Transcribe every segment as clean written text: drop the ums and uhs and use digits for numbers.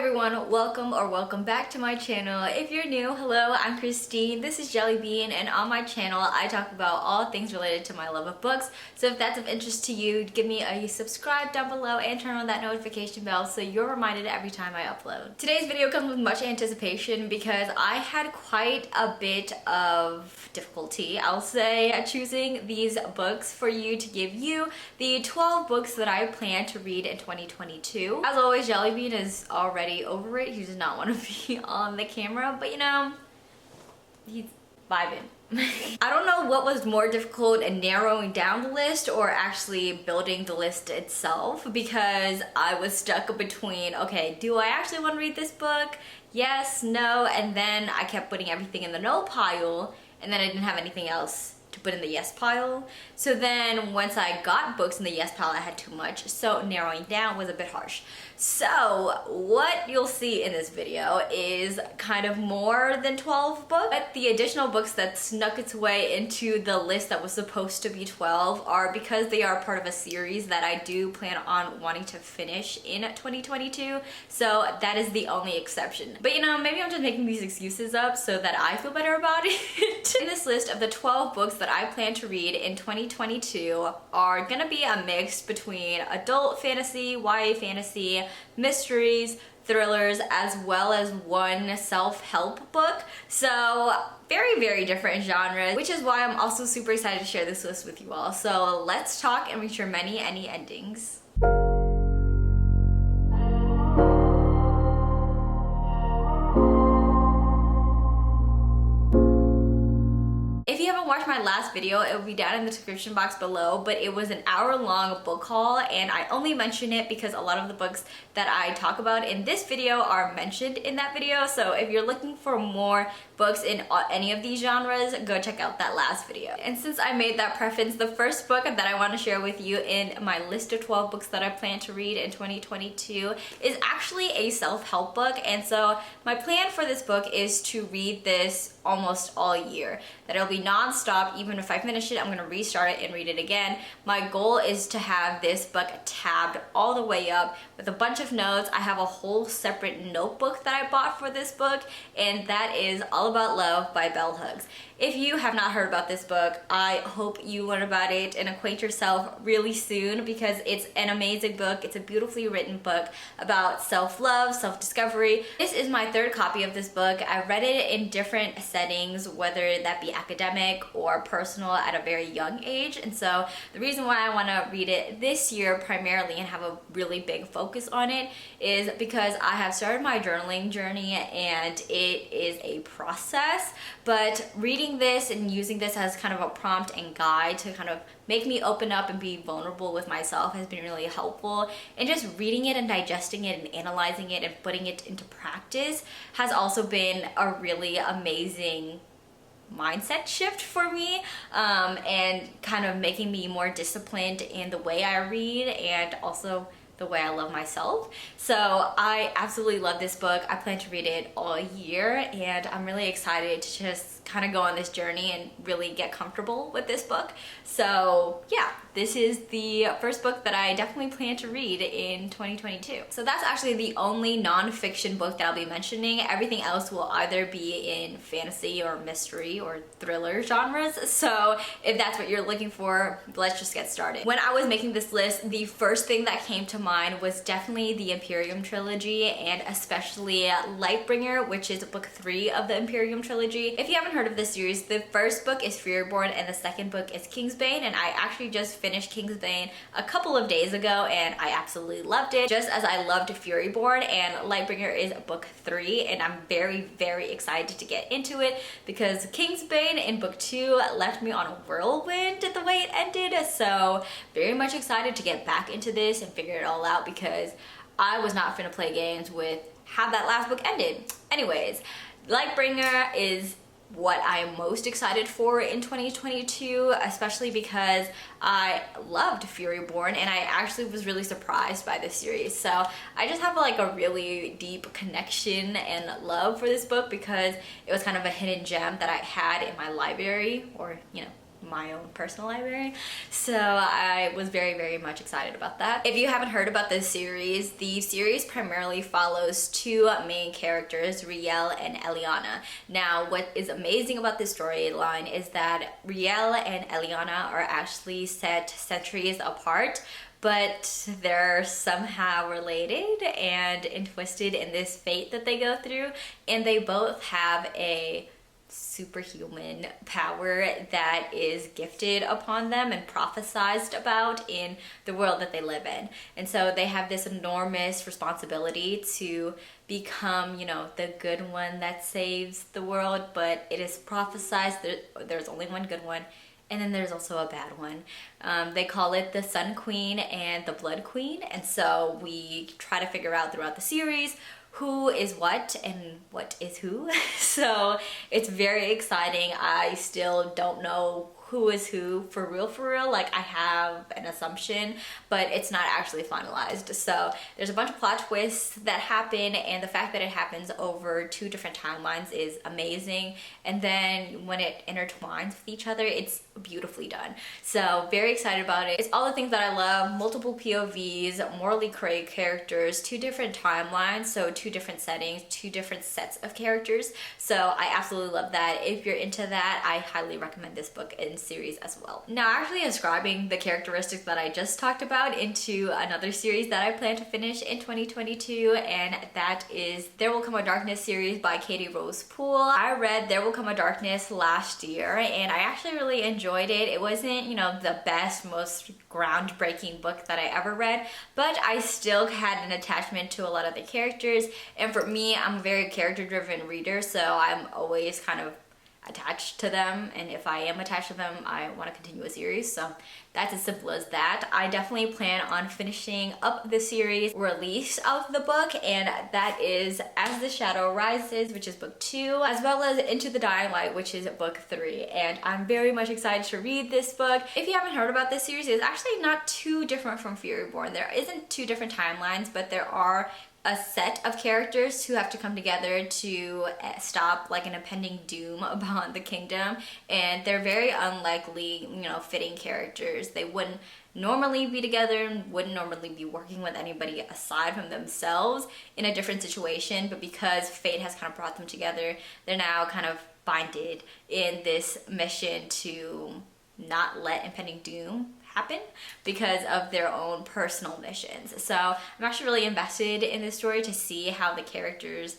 everyone, welcome back to my channel. If you're new, hello, I'm Christine, this is Jellybean, and on my channel I talk about all things related to my love of books. So if that's of interest to you, give me a subscribe down below and turn on that notification bell so you're reminded every time I upload. Today's video comes with much anticipation because I had quite a bit of difficulty, I'll say, choosing these books for you to give you the 12 books that I plan to read in 2022. As always, Jellybean is already over it. He does not want to be on the camera, but you know, he's vibing. I don't know what was more difficult in narrowing down the list or actually building the list itself, because I was stuck between, okay, do I actually want to read this book? Yes, no, and then I kept putting everything in the no pile, and then I didn't have anything else to put in the yes pile. So then once I got books in the yes pile, I had too much, so narrowing down was a bit harsh. So what you'll see in this video is kind of more than 12 books, but the additional books that snuck its way into the list that was supposed to be 12 are because they are part of a series that I do plan on wanting to finish in 2022, so that is the only exception. But you know, maybe I'm just making these excuses up so that I feel better about it. In this list of the 12 books that I plan to read in 2022 are gonna be a mix between adult fantasy, YA fantasy, mysteries, thrillers, as well as one self-help book. So very different genres, which is why I'm also super excited to share this list with you all. So let's talk and reach your many Enni endings. If you haven't watched my last video, it will be down in the description box below, but it was an hour-long book haul, and I only mention it because a lot of the books that I talk about in this video are mentioned in that video. So if you're looking for more books in any of these genres, go check out that last video. And since I made that preference, the first book that I want to share with you in my list of 12 books that I plan to read in 2022 is actually a self-help book. And so my plan for this book is to read this almost all year, that it'll be non-stop. Even if I finish it, I'm gonna restart it and read it again. My goal is to have this book tabbed all the way up with a bunch of notes. I have a whole separate notebook that I bought for this book, and that is All About Love by Bell Hooks. If you have not heard about this book, I hope you learn about it and acquaint yourself really soon, because it's an amazing book. It's a beautifully written book about self-love, self-discovery. This is my third copy of this book. I read it in different settings, whether that be academic or personal, at a very young age. And so the reason why I want to read it this year primarily and have a really big focus on it is because I have started my journaling journey, and it is a process, but reading this and using this as kind of a prompt and guide to kind of make me open up and be vulnerable with myself has been really helpful. And just reading it and digesting it and analyzing it and putting it into practice has also been a really amazing mindset shift for me, and kind of making me more disciplined in the way I read and also the way I love myself. So I absolutely love this book. I plan to read it all year, and I'm really excited to just kind of go on this journey and really get comfortable with this book. So yeah, this is the first book that I definitely plan to read in 2022. So that's actually the only non-fiction book that I'll be mentioning. Everything else will either be in fantasy or mystery or thriller genres. So if that's what you're looking for, let's just get started. When I was making this list, the first thing that came to mind was definitely the Imperium trilogy, and especially Lightbringer, which is book 3 of the Imperium trilogy. If you haven't heard of this series, the first book is Furyborn and the second book is Kingsbane, and I actually just finished Kingsbane a couple of days ago and I absolutely loved it, just as I loved Furyborn. And Lightbringer is book 3, and I'm very excited to get into it because Kingsbane in book 2 left me on a whirlwind the way it ended. So very much excited to get back into this and figure it all out, because I was not finna play games with how that last book ended. Anyways, Lightbringer is what I am most excited for in 2022, especially because I loved Furyborn and I actually was really surprised by this series. So I just have like a really deep connection and love for this book because it was kind of a hidden gem that I had in my library, or you know, my own personal library. So I was very much excited about that. If you haven't heard about this series, the series primarily follows two main characters, Riel and Eliana. Now, what is amazing about this storyline is that Riel and Eliana are actually set centuries apart, but they're somehow related and twisted in this fate that they go through, and they both have a superhuman power that is gifted upon them and prophesized about in the world that they live in. And so they have this enormous responsibility to become, you know, the good one that saves the world, but it is prophesized that there's only one good one, and then there's also a bad one. They call it the Sun Queen and the Blood Queen, and so we try to figure out throughout the series who is what and what is who. So it's very exciting. I still don't know who is who for real. Like, I have an assumption, but it's not actually finalized. So there's a bunch of plot twists that happen, and the fact that it happens over two different timelines is amazing. And then when it intertwines with each other, it's beautifully done. So very excited about it. It's all the things that I love: multiple POVs, morally gray characters, two different timelines, so two different settings, two different sets of characters. So I absolutely love that. If you're into that, I highly recommend this book and series as well. Now, actually ascribing the characteristics that I just talked about into another series that I plan to finish in 2022, and that is There Will Come a Darkness series by Katie Rose Poole. I read There Will Come a Darkness last year, and I actually really enjoyed it. It wasn't, you know, the best, most groundbreaking book that I ever read, but I still had an attachment to a lot of the characters. And for me, I'm a very character-driven reader, so I'm always kind of attached to them, and if I am attached to them, I want to continue a series. So that's as simple as that. I definitely plan on finishing up the series release of the book, and that is As the Shadow Rises, which is book 2, as well as Into the Dying Light, which is book 3. And I'm very much excited to read this book. If you haven't heard about this series, it's actually not too different from Fury Reborn. There isn't two different timelines, but there are a set of characters who have to come together to stop like an impending doom upon the kingdom, and they're very unlikely, you know, fitting characters. They wouldn't normally be together and wouldn't normally be working with anybody aside from themselves in a different situation, but because fate has kind of brought them together, they're now kind of binded in this mission to not let impending doom happen because of their own personal missions. So I'm actually really invested in this story to see how the characters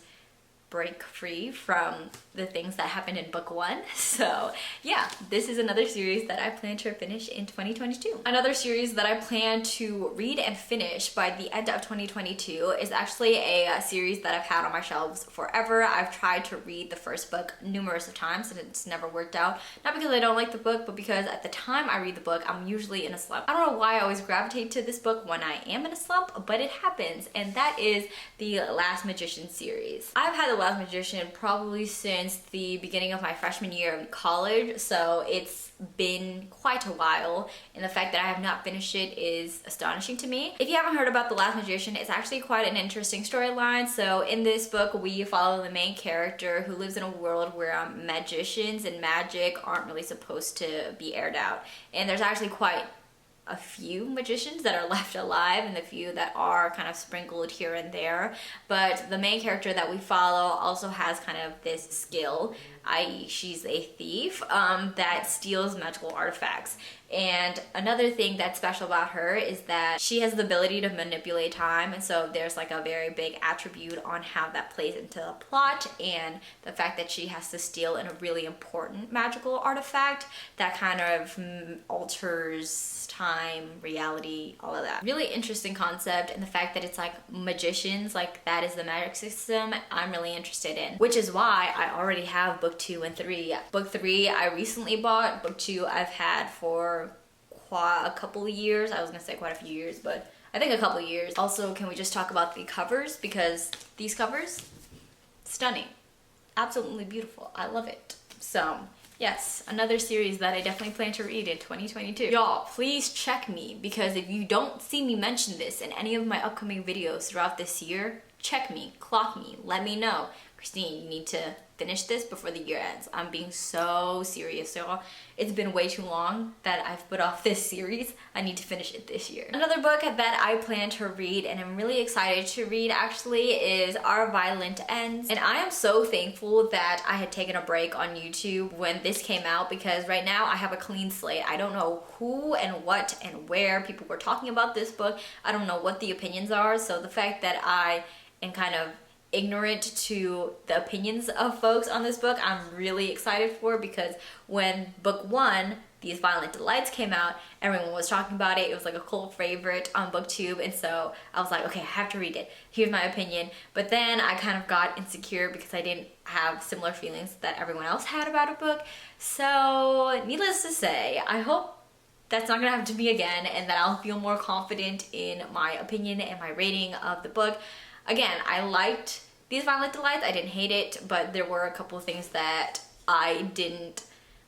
break free from the things that happened in book 1. So yeah, this is another series that I plan to finish in 2022. Another series that I plan to read and finish by the end of 2022 is actually a series that I've had on my shelves forever. I've tried to read the first book numerous of times and it's never worked out. Not because I don't like the book, but because at the time I read the book, I'm usually in a slump. I don't know why I always gravitate to this book when I am in a slump, but it happens, and that is the Last Magician series. I've had the Last Magician probably since the beginning of my freshman year in college, so it's been quite a while, and the fact that I have not finished it is astonishing to me. If you haven't heard about The Last Magician, it's actually quite an interesting storyline. So in this book, we follow the main character who lives in a world where magicians and magic aren't really supposed to be aired out, and there's actually quite a few magicians that are left alive and the few that are kind of sprinkled here and there. But the main character that we follow also has kind of this skill, i.e. she's a thief that steals magical artifacts. And another thing that's special about her is that she has the ability to manipulate time, and so there's like a very big attribute on how that plays into the plot, and the fact that she has to steal in a really important magical artifact that kind of alters time, reality, all of that. Really interesting concept, and the fact that it's like magicians, like that is the magic system, I'm really interested in, which is why I already have book 2 and 3. Book 3 I recently bought, book 2 I've had for a couple of years. I was gonna say quite a few years, but I think a couple of years. Also, can we just talk about the covers, because these covers, stunning, absolutely beautiful. I love it. So yes, another series that I definitely plan to read in 2022. Y'all, please check me, because if you don't see me mention this in any of my upcoming videos throughout this year, check me, clock me, let me know. Christine, you need to finish this before the year ends. I'm being so serious, y'all. It's been way too long that I've put off this series. I need to finish it this year. Another book that I plan to read and I'm really excited to read actually is Our Violent Ends. And I am so thankful that I had taken a break on YouTube when this came out, because right now I have a clean slate. I don't know who and what and where people were talking about this book. I don't know what the opinions are. So the fact that I am kind of ignorant to the opinions of folks on this book, I'm really excited for, because when book one, These Violent Delights, came out, everyone was talking about it. It was like a cult favorite on BookTube, and so I was like, okay, I have to read it. Here's my opinion. But then I kind of got insecure because I didn't have similar feelings that everyone else had about a book. So needless to say, I hope that's not gonna happen to me again, and that I'll feel more confident in my opinion and my rating of the book. Again, I liked These Violent Delights. I didn't hate it, but there were a couple of things that I didn't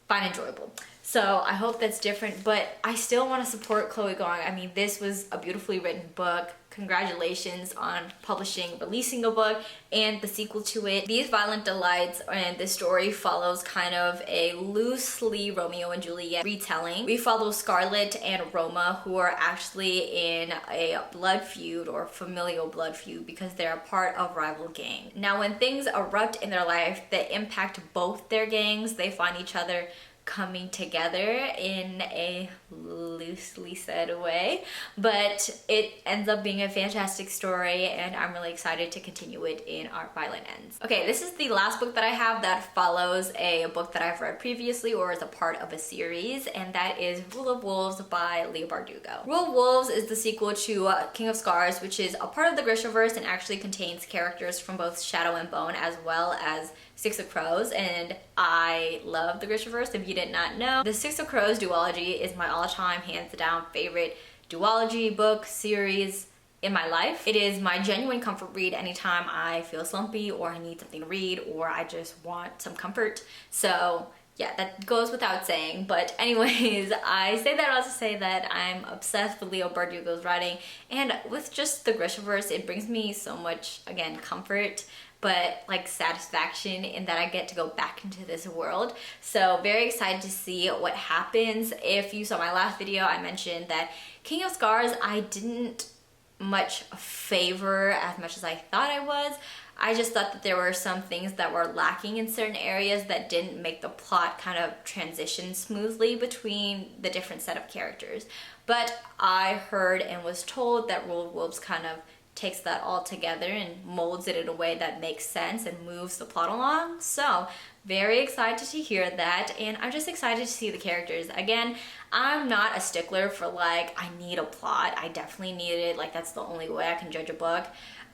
find enjoyable. So I hope that's different, but I still want to support Chloe Gong. I mean, this was a beautifully written book. Congratulations on releasing a book and the sequel to it. These Violent Delights, and the story follows kind of a loosely Romeo and Juliet retelling. We follow Scarlett and Roma, who are actually in a blood feud, or familial blood feud, because they're a part of rival gang. Now, when things erupt in their life that impact both their gangs, they find each other coming together in a loosely said way, but it ends up being a fantastic story, and I'm really excited to continue it in Our Violent Ends. Okay, this is the last book that I have that follows a book that I've read previously or is a part of a series, and that is Rule of Wolves by Leigh Bardugo. Rule of Wolves is the sequel to King of Scars, which is a part of the Grishaverse and actually contains characters from both Shadow and Bone as well as Six of Crows, and I love the Grishaverse. If you did not know, the Six of Crows duology is my all-time, hands-down favorite duology book series in my life. It is my genuine comfort read anytime I feel slumpy or I need something to read or I just want some comfort. So yeah, that goes without saying. But anyways, I say that also to say that I'm obsessed with Leigh Bardugo's writing, and with just the Grishaverse, it brings me so much, again, comfort, but like satisfaction in that I get to go back into this world. So very excited to see what happens. If you saw my last video, I mentioned that King of Scars I didn't much favor as much as I thought I was. I just thought that there were some things that were lacking in certain areas that didn't make the plot kind of transition smoothly between the different set of characters. But I heard and was told that Rule of Wolves kind of takes that all together and molds it in a way that makes sense and moves the plot along. So very excited to hear that, and I'm just excited to see the characters. Again, I'm not a stickler for like, I need a plot. I definitely need it. Like, that's the only way I can judge a book.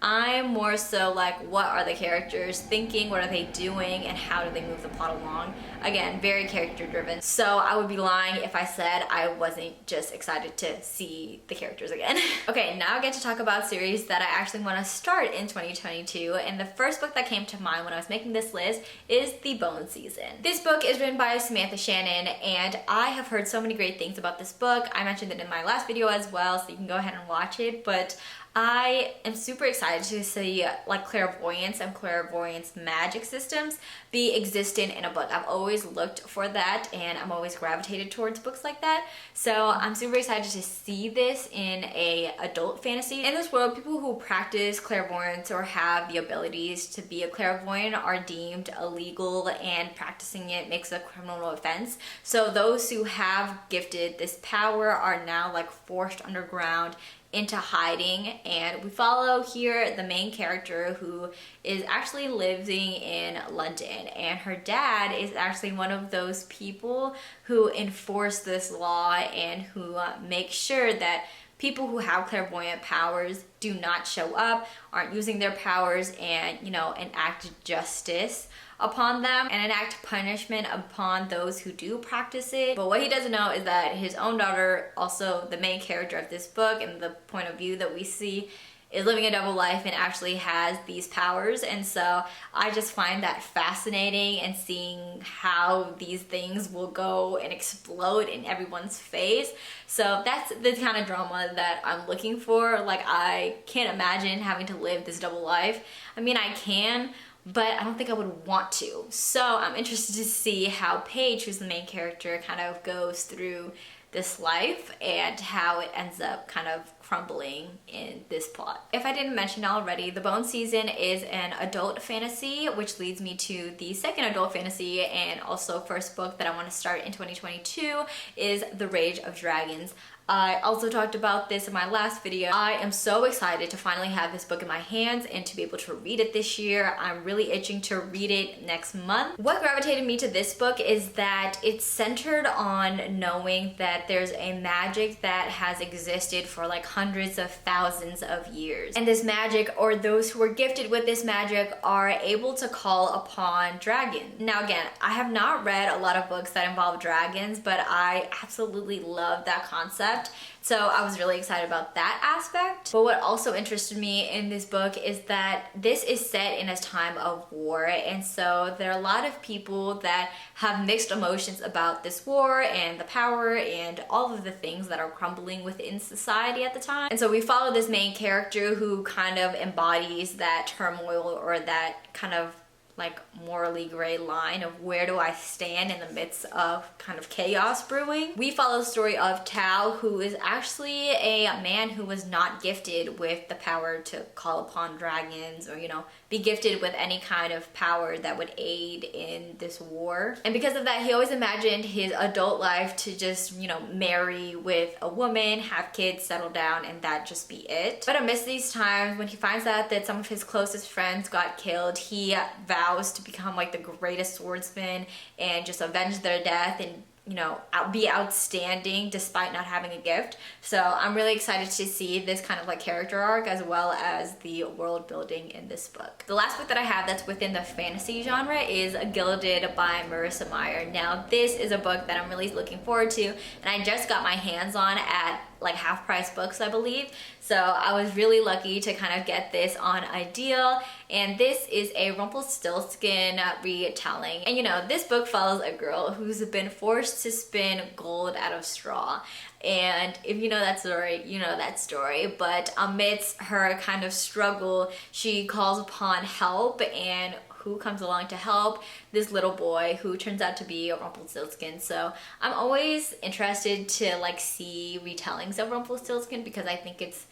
I'm more so like, what are the characters thinking, what are they doing, and how do they move the plot along? Again, very character driven. So I would be lying if I said I wasn't just excited to see the characters again. Okay, now I get to talk about series that I actually want to start in 2022, and the first book that came to mind when I was making this list is The Bone Season. This book is written by Samantha Shannon, and I have heard so many great things about this book. I mentioned it in my last video as well, so you can go ahead and watch it, but I am super excited to see like clairvoyance and clairvoyance magic systems be existent in a book. I've always looked for that, and I'm always gravitated towards books like that. So I'm super excited to see this in a adult fantasy. In this world, people who practice clairvoyance or have the abilities to be a clairvoyant are deemed illegal, and practicing it makes a criminal offense. So those who have gifted this power are now like forced underground into hiding, and we follow here the main character who is actually living in London, and her dad is actually one of those people who enforce this law and who make sure that people who have clairvoyant powers do not show up, aren't using their powers, and enact justice upon them and enact punishment upon those who do practice it. But what he doesn't know is that his own daughter, also the main character of this book and the point of view that we see, is living a double life and actually has these powers. And so I just find that fascinating, and seeing how these things will go and explode in everyone's face. So that's the kind of drama that I'm looking for. Like, I can't imagine having to live this double life. I mean, I can, but I don't think I would want to. So I'm interested to see how Paige, who's the main character, kind of goes through this life and how it ends up kind of crumbling in this plot. If I didn't mention already, The Bone Season is an adult fantasy, which leads me to the second adult fantasy and also first book that I want to start in 2022 is The Rage of Dragons. I also talked about this in my last video. I am so excited to finally have this book in my hands and to be able to read it this year. I'm really itching to read it next month. What gravitated me to this book is that it's centered on knowing that there's a magic that has existed for like hundreds of thousands of years. And this magic, or those who are gifted with this magic, are able to call upon dragons. Now again, I have not read a lot of books that involve dragons, but I absolutely love that concept. So I was really excited about that aspect. But what also interested me in this book is that this is set in a time of war, and so there are a lot of people that have mixed emotions about this war and the power and all of the things that are crumbling within society at the time. And so we follow this main character who kind of embodies that turmoil, or that kind of like morally gray line of where do I stand in the midst of kind of chaos brewing. We follow the story of Tao, who is actually a man who was not gifted with the power to call upon dragons, or, you know, be gifted with any kind of power that would aid in this war. And because of that, he always imagined his adult life to just, you know, marry with a woman, have kids, settle down, and that just be it. But amidst these times, when he finds out that some of his closest friends got killed, he vows to become like the greatest swordsman and just avenge their death and, you know, be outstanding despite not having a gift. So I'm really excited to see this kind of like character arc as well as the world building in this book. The last book that I have that's within the fantasy genre is Gilded by Marissa Meyer. Now this is a book that I'm really looking forward to, and I just got my hands on at like half price books, I believe. So I was really lucky to kind of get this on a deal, and this is a Rumpelstiltskin retelling. And you know, this book follows a girl who's been forced to spin gold out of straw. And if you know that story, you know that story. But amidst her kind of struggle, she calls upon help, and who comes along to help? This little boy who turns out to be a Rumpelstiltskin. So I'm always interested to like see retellings of Rumpelstiltskin because I think it's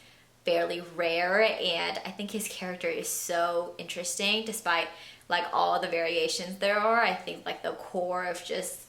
fairly rare, and I think his character is so interesting despite like all the variations there are. I think like the core of just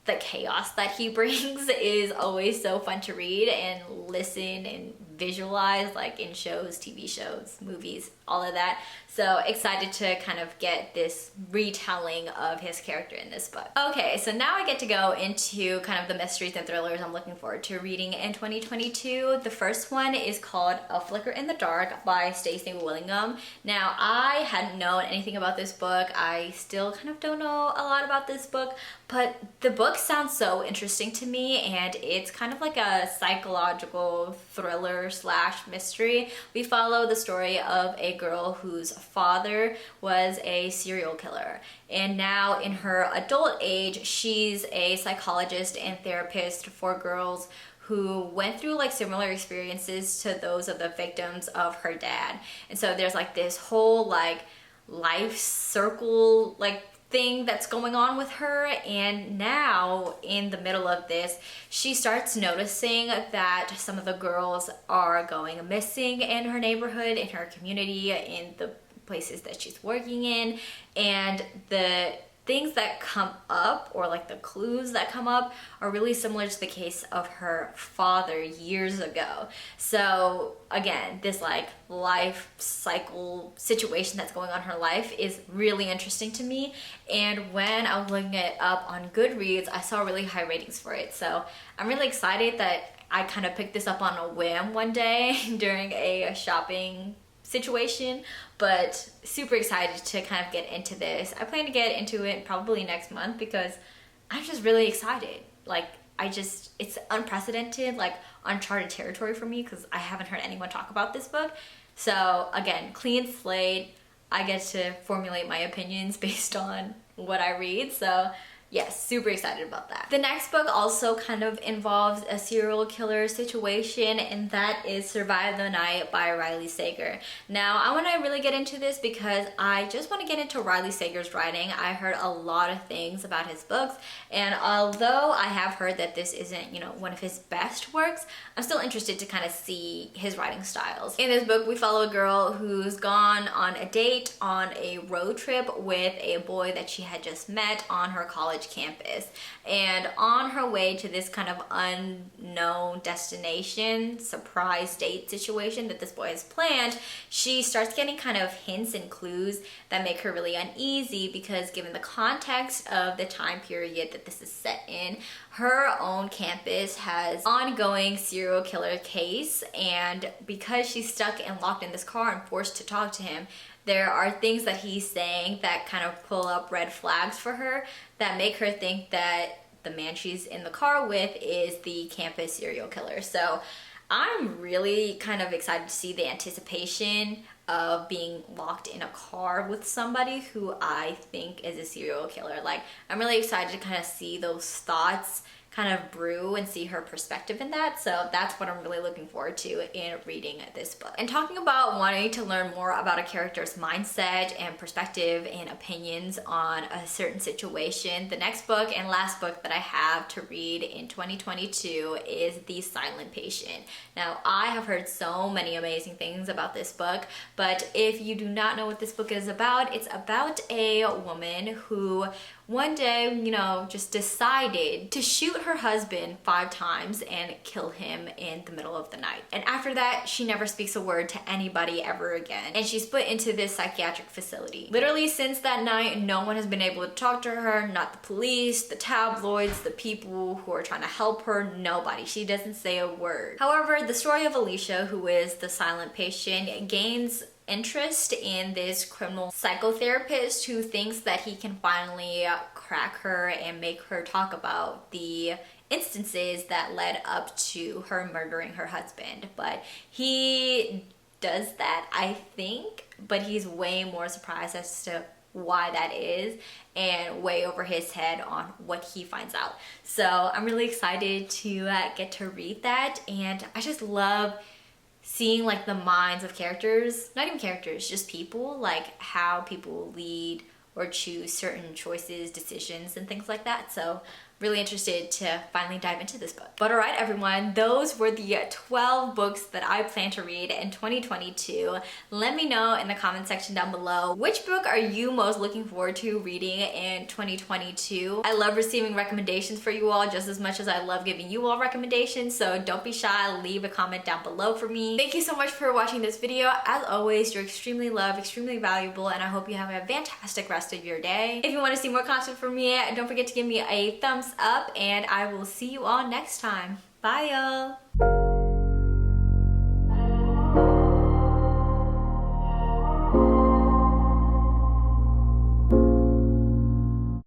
the chaos that he brings is always so fun to read and listen and visualize, like in shows, TV shows, movies, all of that. So excited to kind of get this retelling of his character in this book. Okay, so now I get to go into kind of the mysteries and thrillers I'm looking forward to reading in 2022. The first one is called A Flicker in the Dark by Stacey Willingham. Now I hadn't known anything about this book. I still kind of don't know a lot about this book, but the book sounds so interesting to me, and it's kind of like a psychological thriller slash mystery. We follow the story of a girl whose father was a serial killer, and now in her adult age she's a psychologist and therapist for girls who went through like similar experiences to those of the victims of her dad. And so there's like this whole like life circle like thing that's going on with her, and now in the middle of this she starts noticing that some of the girls are going missing in her neighborhood, in her community, in the places that she's working in, and the things that come up, or like the clues that come up, are really similar to the case of her father years ago. So again, this like life cycle situation that's going on in her life is really interesting to me, and when I was looking it up on Goodreads I saw really high ratings for it. So I'm really excited that I kind of picked this up on a whim one day during a shopping situation, but super excited to kind of get into this. I plan to get into it probably next month because I'm just really excited. Like it's unprecedented, like uncharted territory for me because I haven't heard anyone talk about this book. So again, clean slate. I get to formulate my opinions based on what I read. So yes, super excited about that. The next book also kind of involves a serial killer situation, and that is Survive the Night by Riley Sager. Now, I want to really get into this because I just want to get into Riley Sager's writing. I heard a lot of things about his books, and although I have heard that this isn't, you know, one of his best works, I'm still interested to kind of see his writing styles. In this book, we follow a girl who's gone on a date on a road trip with a boy that she had just met on her college campus. And on her way to this kind of unknown destination, surprise date situation that this boy has planned, she starts getting kind of hints and clues that make her really uneasy because given the context of the time period that this is set in, her own campus has ongoing serial killer case, and because she's stuck and locked in this car and forced to talk to him, there are things that he's saying that kind of pull up red flags for her that make her think that the man she's in the car with is the campus serial killer. So I'm really kind of excited to see the anticipation of being locked in a car with somebody who I think is a serial killer. Like, I'm really excited to kind of see those thoughts kind of brew and see her perspective in that. So that's what I'm really looking forward to in reading this book. And talking about wanting to learn more about a character's mindset and perspective and opinions on a certain situation, the next book and last book that I have to read in 2022 is The Silent Patient. Now, I have heard so many amazing things about this book, but if you do not know what this book is about, it's about a woman who one day, you know, just decided to shoot her husband 5 times and kill him in the middle of the night. And after that, she never speaks a word to anybody ever again. And she's put into this psychiatric facility. Literally since that night, no one has been able to talk to her, not the police, the tabloids, the people who are trying to help her, nobody. She doesn't say a word. However, the story of Alicia, who is the silent patient, gains interest in this criminal psychotherapist who thinks that he can finally crack her and make her talk about the instances that led up to her murdering her husband. But he does that, I think, but he's way more surprised as to why that is and way over his head on what he finds out. So I'm really excited to get to read that, and I just love seeing like the minds of characters, not even characters, just people, like how people lead or choose certain choices, decisions, and things like that. So really interested to finally dive into this book. But all right, everyone, those were the 12 books that I plan to read in 2022. Let me know in the comment section down below, which book are you most looking forward to reading in 2022? I love receiving recommendations for you all just as much as I love giving you all recommendations, so don't be shy, leave a comment down below for me. Thank you so much for watching this video. As always, you're extremely loved, extremely valuable, and I hope you have a fantastic rest of your day. If you want to see more content from me, don't forget to give me a thumbs up, and I will see you all next time. Bye, y'all.